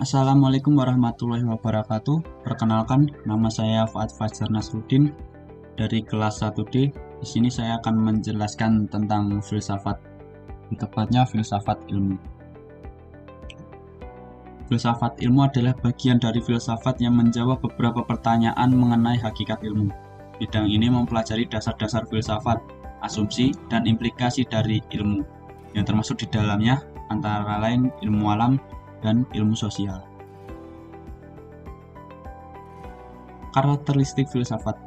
Assalamualaikum warahmatullahi wabarakatuh. Perkenalkan, nama saya Fuad Fajar Nasruddin dari kelas 1D. Di sini saya akan menjelaskan tentang filsafat, tepatnya filsafat ilmu. Filsafat ilmu adalah bagian dari filsafat yang menjawab beberapa pertanyaan mengenai hakikat ilmu. Bidang ini mempelajari dasar-dasar filsafat, asumsi, dan implikasi dari ilmu, yang termasuk di dalamnya antara lain ilmu alam dan ilmu sosial. Karakteristik filsafat.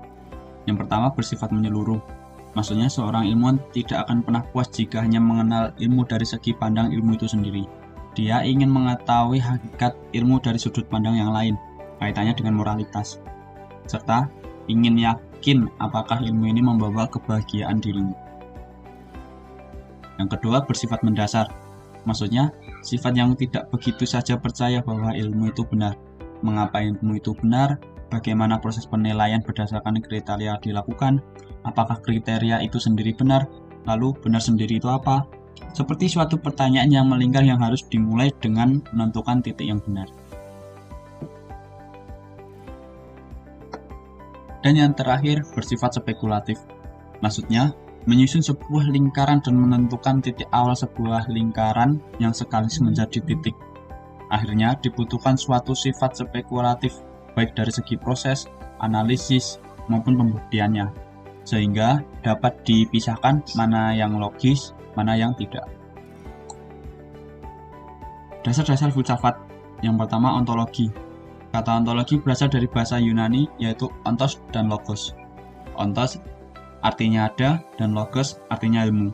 Yang pertama, bersifat menyeluruh. Maksudnya seorang ilmuwan tidak akan pernah puas jika hanya mengenal ilmu dari segi pandang ilmu itu sendiri. Dia ingin mengetahui hakikat ilmu dari sudut pandang yang lain, kaitannya dengan moralitas, serta ingin yakin apakah ilmu ini membawa kebahagiaan dirinya. Yang kedua, bersifat mendasar. Maksudnya, sifat yang tidak begitu saja percaya bahwa ilmu itu benar. Mengapa ilmu itu benar? Bagaimana proses penilaian berdasarkan kriteria dilakukan? Apakah kriteria itu sendiri benar? Lalu benar sendiri itu apa? Seperti suatu pertanyaan yang melingkar yang harus dimulai dengan menentukan titik yang benar. Dan yang terakhir, bersifat spekulatif. Maksudnya, menyusun sebuah lingkaran dan menentukan titik awal sebuah lingkaran yang sekaligus menjadi titik. Akhirnya dibutuhkan suatu sifat spekulatif, baik dari segi proses, analisis, maupun pembuktiannya, sehingga dapat dipisahkan mana yang logis, mana yang tidak. Dasar-dasar filsafat. Yang pertama, ontologi. Kata ontologi berasal dari bahasa Yunani, yaitu ontos dan logos. Ontos artinya ada, dan logos artinya ilmu.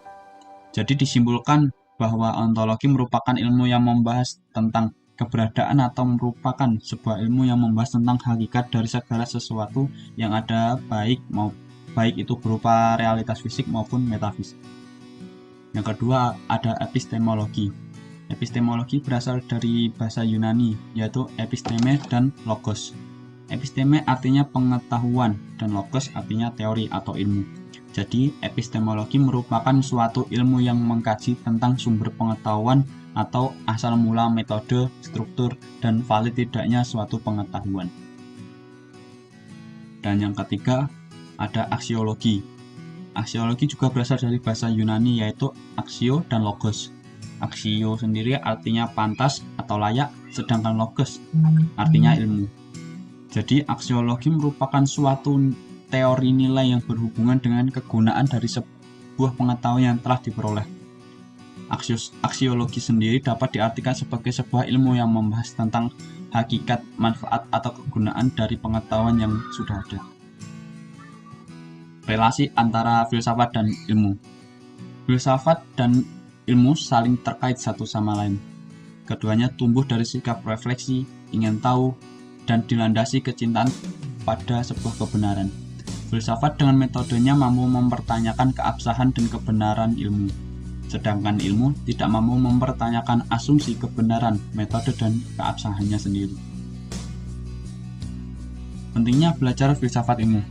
Jadi disimpulkan bahwa ontologi merupakan ilmu yang membahas tentang keberadaan atau merupakan sebuah ilmu yang membahas tentang hakikat dari segala sesuatu yang ada, baik itu berupa realitas fisik maupun metafisik. Yang kedua, ada epistemologi. Epistemologi berasal dari bahasa Yunani, yaitu episteme dan logos. Episteme artinya pengetahuan, dan logos artinya teori atau ilmu. Jadi, epistemologi merupakan suatu ilmu yang mengkaji tentang sumber pengetahuan atau asal mula metode, struktur, dan valid tidaknya suatu pengetahuan. Dan yang ketiga, ada aksiologi. Aksiologi juga berasal dari bahasa Yunani, yaitu aksio dan logos. Aksio sendiri artinya pantas atau layak, sedangkan logos artinya ilmu. Jadi, aksiologi merupakan suatu teori nilai yang berhubungan dengan kegunaan dari sebuah pengetahuan yang telah diperoleh. Aksiologi sendiri dapat diartikan sebagai sebuah ilmu yang membahas tentang hakikat, manfaat, atau kegunaan dari pengetahuan yang sudah ada. Relasi antara filsafat dan ilmu. Filsafat dan ilmu saling terkait satu sama lain. Keduanya tumbuh dari sikap refleksi, ingin tahu, dan dilandasi kecintaan pada sebuah kebenaran. Filsafat dengan metodenya mampu mempertanyakan keabsahan dan kebenaran ilmu, sedangkan ilmu tidak mampu mempertanyakan asumsi kebenaran, metode, dan keabsahannya sendiri. Pentingnya belajar filsafat ilmu.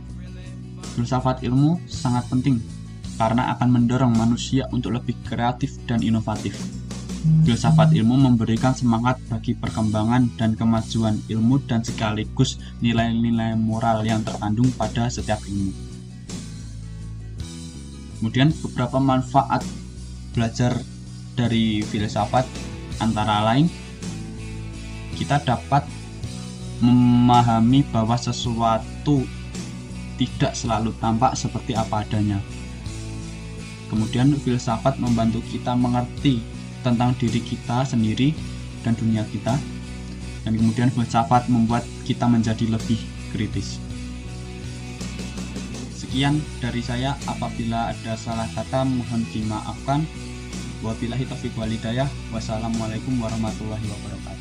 Filsafat ilmu sangat penting karena akan mendorong manusia untuk lebih kreatif dan inovatif. Filsafat ilmu memberikan semangat bagi perkembangan dan kemajuan ilmu dan sekaligus nilai-nilai moral yang terkandung pada setiap ilmu. Kemudian beberapa manfaat belajar dari filsafat antara lain, kita dapat memahami bahwa sesuatu tidak selalu tampak seperti apa adanya. Kemudian filsafat membantu kita mengerti tentang diri kita sendiri dan dunia kita, dan kemudian filsafat membuat kita menjadi lebih kritis. Sekian dari saya, apabila ada salah kata mohon dimaafkan. Wabillahi taufiq wal hidayah. Wassalamualaikum warahmatullahi wabarakatuh.